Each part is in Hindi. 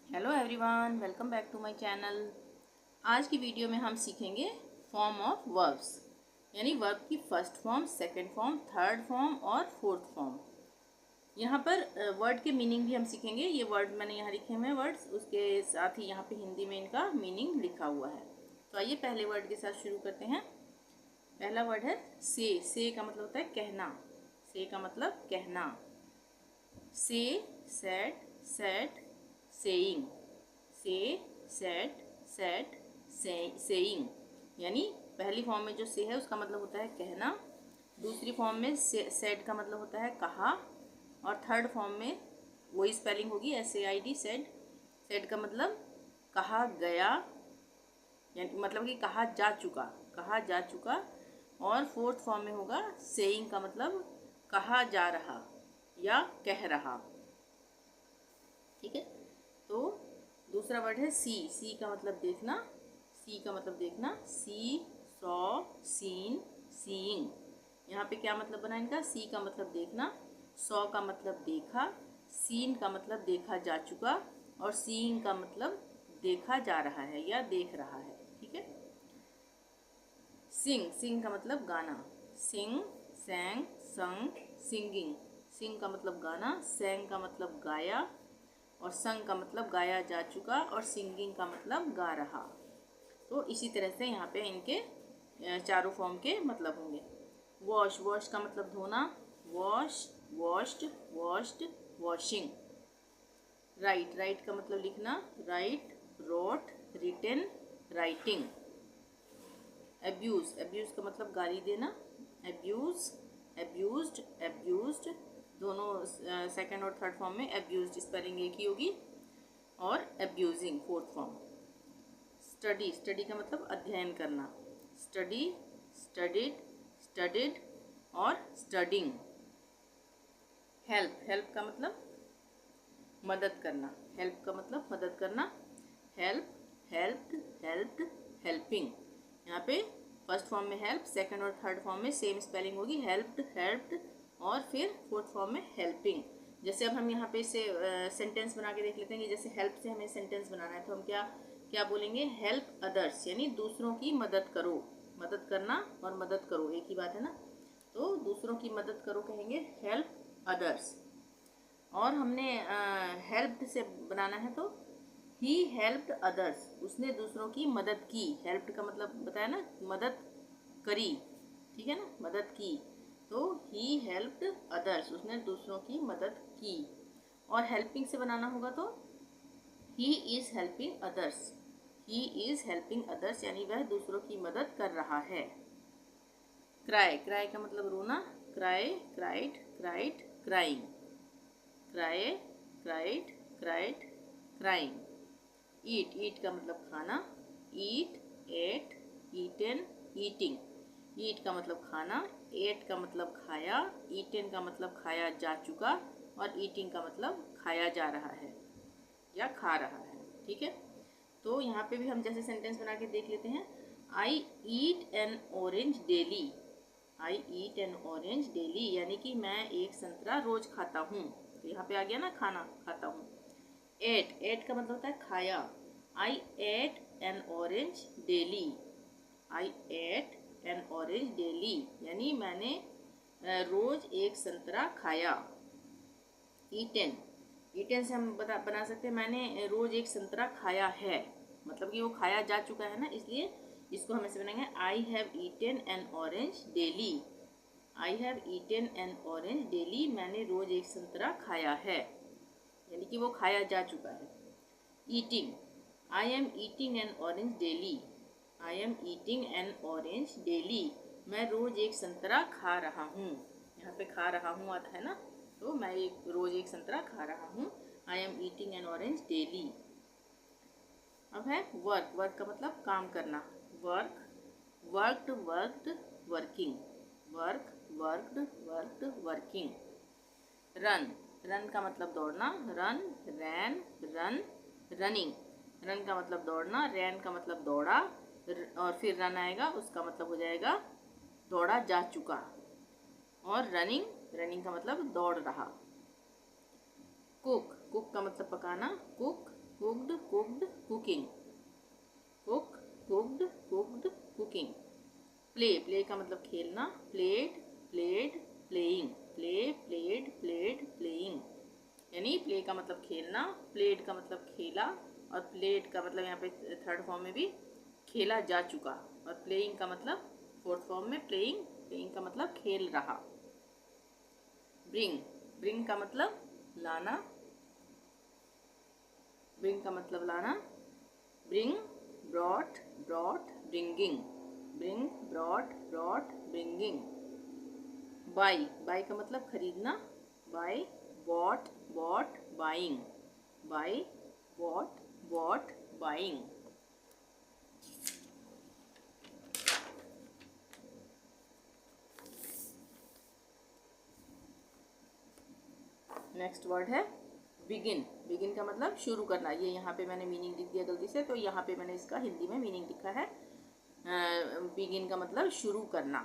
Hello everyone, welcome back to my channel. आज की वीडियो में हम सीखेंगे फॉर्म ऑफ वर्ब्स, यानी वर्ब की first form, second form, third form और फोर्थ फॉर्म। यहाँ पर वर्ड के मीनिंग भी हम सीखेंगे। ये वर्ड मैंने यहाँ लिखे हुए हैं वर्ड्स, उसके साथ ही यहाँ पे हिंदी में इनका मीनिंग लिखा हुआ है। तो आइए पहले वर्ड के साथ शुरू करते हैं। पहला वर्ड है से। से का मतलब होता है कहना। से का मतलब कहना। से, सेड, सेड, सेइंग। से, सेड, सेड, सेइंग। यानी पहली फॉर्म में जो से है उसका मतलब होता है कहना। दूसरी फॉर्म में सेड का मतलब होता है कहा। और थर्ड फॉर्म में वही स्पेलिंग होगी SAID, सेड। सेड का मतलब कहा गया, यानी मतलब कि कहा जा चुका, कहा जा चुका। और फोर्थ फॉर्म में होगा सेइंग का मतलब कहा जा रहा या कह रहा। ठीक है। तो दूसरा वर्ड है सी। सी का मतलब देखना। सी का मतलब देखना। सी, सॉ, सीन, सीइंग। यहाँ पे क्या मतलब बना इनका? सी का मतलब देखना, सॉ का मतलब देखा, सीन का मतलब देखा जा चुका और सीइंग का मतलब देखा जा रहा है या देख रहा है। ठीक है। सिंग। सिंग का मतलब गाना। सिंग, सैंग, संग, सिंगिंग। सिंग का मतलब गाना, सैंग का मतलब गाया और संग का मतलब गाया जा चुका और सिंगिंग का मतलब गा रहा। तो इसी तरह से यहाँ पे इनके चारों फॉर्म के मतलब होंगे। वॉश। वॉश का मतलब धोना। Wash, washed, washed, washing. Right. Write का मतलब लिखना। Write, wrote, written, writing. Abuse. Abuse का मतलब गाली देना। Abuse, abused, abused. दोनों सेकंड और थर्ड फॉर्म में एब्यूज्ड स्पेलिंग एक ही होगी। और abusing fourth form. Study. Study का मतलब अध्ययन करना। स्टडी, स्टडीड, स्टडीड और स्टडिंग। हेल्प। हेल्प का मतलब मदद करना। हेल्प का मतलब मदद करना। Help, helped, helped, helping. यहाँ पे फर्स्ट फॉर्म में हेल्प, सेकंड और थर्ड फॉर्म में सेम स्पेलिंग होगी, हेल्प्ड, हेल्प्ड और फिर फोर्थ फॉर्म में हेल्पिंग। जैसे अब हम यहाँ पे इसे सेंटेंस बना के देख लेते हैं कि जैसे हेल्प से हमें सेंटेंस बनाना है तो हम क्या क्या बोलेंगे? हेल्प अदर्स, यानी दूसरों की मदद करो। मदद करना और मदद करो एक ही बात है ना। तो दूसरों की मदद करो कहेंगे हेल्प अदर्स। और हमने हेल्प्ड से बनाना है तो ही हेल्प्ड अदर्स, उसने दूसरों की मदद की। हेल्प्ड का मतलब बताया ना, मदद करी। ठीक है ना, मदद की। तो ही हेल्प्ड अदर्स, उसने दूसरों की मदद की। और हेल्पिंग से बनाना होगा तो he is helping others. He is helping others यानी वह दूसरों की मदद कर रहा है। क्राई। क्राई का मतलब रोना। Cry, cried, cried, crying. Cry, cried, cried, crying. Eat. Eat का मतलब खाना। Eat, ate, eaten, eating. Eat का मतलब खाना। एट का मतलब खाया। ईटन का मतलब खाया जा चुका और ईटिंग का मतलब खाया जा रहा है या खा रहा है। ठीक है। तो यहाँ पे भी हम जैसे सेंटेंस बना के देख लेते हैं। I eat an orange daily. I eat an orange daily यानी कि मैं एक संतरा रोज खाता हूँ। तो यहाँ पे आ गया ना, खाना खाता हूँ। एट। एट का मतलब होता है खाया। I ate an orange daily. I ate an orange daily यानी मैंने रोज एक संतरा खाया। ईटेन। ईटेन से हम बना सकते हैं मैंने रोज एक संतरा खाया है, मतलब कि वो खाया जा चुका है ना, इसलिए इसको हम ऐसे बनाएंगे I have eaten N orange daily. I have eaten N orange daily, मैंने रोज एक संतरा खाया है, यानी कि वो खाया जा चुका है। Eating. I am eating N orange daily. I am eating N orange daily, मैं रोज एक संतरा खा रहा हूँ। यहाँ पे खा रहा हूँ आता है ना, तो मैं रोज एक संतरा खा रहा हूँ। I am eating N orange daily. अब है वर्क। वर्क का मतलब काम करना। Work, worked, worked, working. Work, worked, worked, working. Run. Run का मतलब दौड़ना। रन, रैन, रन, रनिंग। रन का मतलब दौड़ना। रैन का मतलब दौड़ा और फिर रन आएगा, उसका मतलब हो जाएगा दौड़ा जा चुका। और रनिंग, रनिंग का मतलब दौड़ रहा। कुक। कुक का मतलब पकाना। Cook, cooked cooked cooking, cook cooked cooked cooking. Play, play का मतलब खेलना, played played playing, play played played playing. यानी प्ले का मतलब खेलना, प्लेड का मतलब खेला, और प्लेड का मतलब यहाँ पे थर्ड फॉर्म में भी खेला जा चुका, और प्लेइंग का मतलब फोर्थ फॉर्म में प्लेइंग, प्लेइंग का मतलब खेल रहा। ब्रिंग, ब्रिंग का मतलब लाना, ब्रिंग का मतलब लाना, bring brought brought bringing, bring brought brought bringing. Buy, buy का मतलब खरीदना, buy bought bought buying, buy bought bought buying. Next word है बिगिन, बिगिन का मतलब शुरू करना। ये यहाँ पे मैंने मीनिंग लिख दिया गलती से, तो यहाँ पे मैंने इसका हिंदी में मीनिंग लिखा है। बिगिन का मतलब शुरू करना,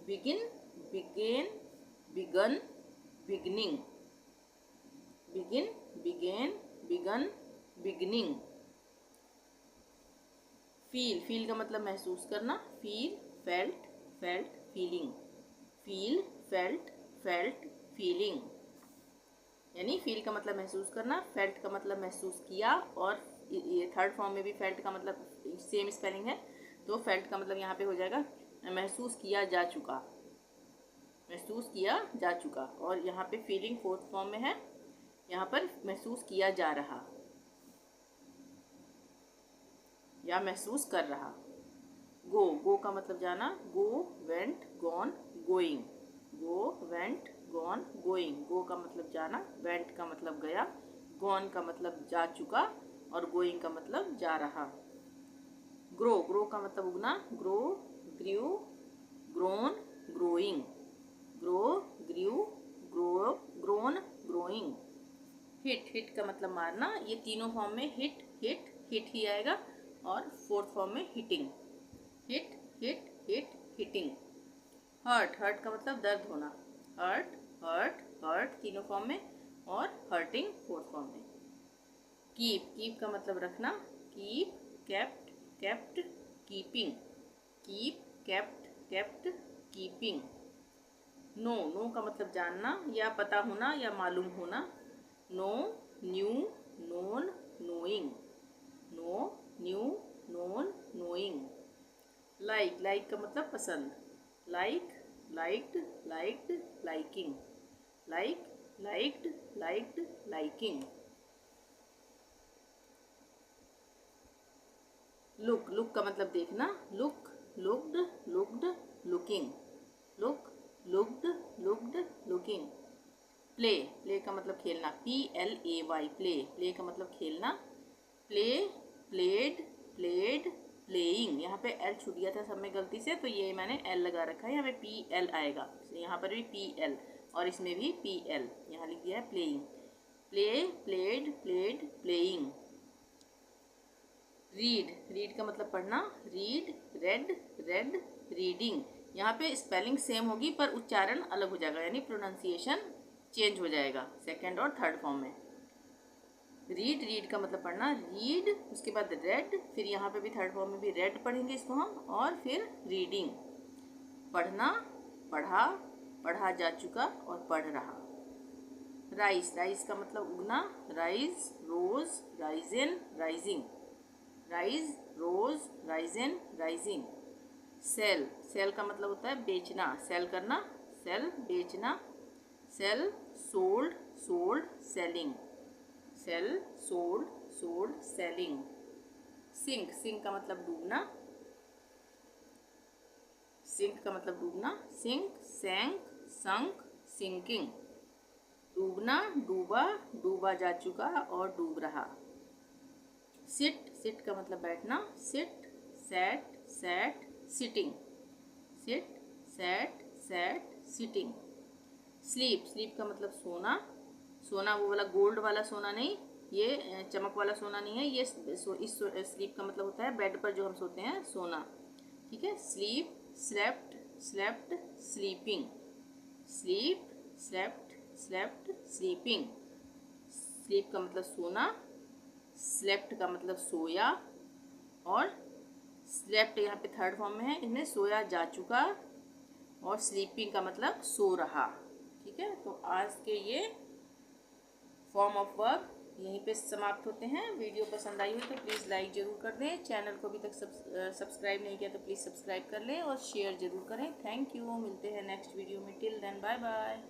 begin began begun beginning, begin began begun beginning. Feel, feel का मतलब महसूस करना, feel felt felt feeling, feel felt felt feeling. यानी फील का मतलब महसूस करना, फेल्ट का मतलब महसूस किया, और ये थर्ड फॉर्म में भी फेल्ट का मतलब सेम स्पेलिंग है, तो फेल्ट का मतलब यहाँ पे हो जाएगा महसूस किया जा चुका, महसूस किया जा चुका। और यहाँ पे फीलिंग फोर्थ फॉर्म में है, यहाँ पर महसूस किया जा रहा या महसूस कर रहा। गो, गो का मतलब जाना, go went gone going, go went gone going. Go का मतलब जाना, वेंट का मतलब गया, गॉन का मतलब जा चुका, और गोइंग का मतलब जा रहा। ग्रो, ग्रो का मतलब उगना, grow grew grown growing, grow grew grow grown growing. Hit, hit का मतलब मारना, ये तीनों फॉर्म में हिट हिट हिट ही आएगा, और फोर्थ फॉर्म में hitting, hit hit hit hitting. Hurt, hurt का मतलब दर्द होना, हर्ट हर्ट हर्ट तीनों फॉर्म में, और हर्टिंग फोर्थ फॉर्म में। कीप, कीप का मतलब रखना, keep kept kept keeping, keep kept kept keeping. Know, know का मतलब जानना या पता होना या मालूम होना, know knew known knowing, know knew known knowing. Like, like का मतलब पसंद, like liked liked liking, like liked liked liking. Look, look का मतलब देखना, look looked looked looking, look looked looked looking. Play, play का मतलब खेलना, PLAY प्ले, प्ले का मतलब खेलना, प्ले प्लेड प्लेड प्लेइंग। यहाँ पे L छूट गया था सब में गलती से, तो ये मैंने L लगा रखा है, यहाँ पे PL आएगा, यहाँ पर भी PL और इसमें भी PL, यहाँ लिख दिया है playing. Play played played playing. Read, read का मतलब पढ़ना, रीड रेड रेड रीडिंग। यहाँ पे स्पेलिंग सेम होगी पर उच्चारण अलग हो जाएगा, यानी प्रोनाउंसिएशन चेंज हो जाएगा सेकंड और थर्ड फॉर्म में। रीड, रीड का मतलब पढ़ना, रीड उसके बाद रेड, फिर यहाँ पे भी थर्ड फॉर्म में भी रेड पढ़ेंगे इसको हम, और फिर रीडिंग पढ़ना, पढ़ा पढ़ा जा चुका और पढ़ रहा। राइज, राइज का मतलब उगना, rise rose risen rising, rise rose risen rising. Sell, sell का मतलब होता है बेचना, सेल करना, सेल बेचना, sell sold sold selling, sell sold sold selling. Sink, sink का मतलब डूबना, सिंक का मतलब डूबना, सिंक सैंक संक सिंकिंग। डूबना, डूबा डूबा जा चुका और डूब रहा। सिट, सिट का मतलब बैठना, sit sat sat sitting, sit sat sat sitting. Sleep, sleep का मतलब सोना, सोना वो वाला गोल्ड वाला सोना नहीं, ये चमक वाला सोना नहीं है, ये इस स्लीप का मतलब होता है बेड पर जो हम सोते हैं सोना, ठीक है। Sleep slept slept sleeping, sleep slept slept sleeping. Sleep का मतलब सोना, स्लेप्ट का मतलब सोया, और स्लेप्ट यहाँ पे थर्ड फॉर्म में है, इनमें सोया जा चुका, और स्लीपिंग का मतलब सो रहा। ठीक है, तो आज के ये फॉर्म ऑफ वर्ब यहीं पे समाप्त होते हैं। वीडियो पसंद आई हो तो प्लीज़ लाइक ज़रूर कर दें, चैनल को अभी तक सब्सक्राइब नहीं किया तो प्लीज़ सब्सक्राइब कर लें और शेयर ज़रूर करें। थैंक यू, मिलते हैं नेक्स्ट वीडियो में। Till then bye bye.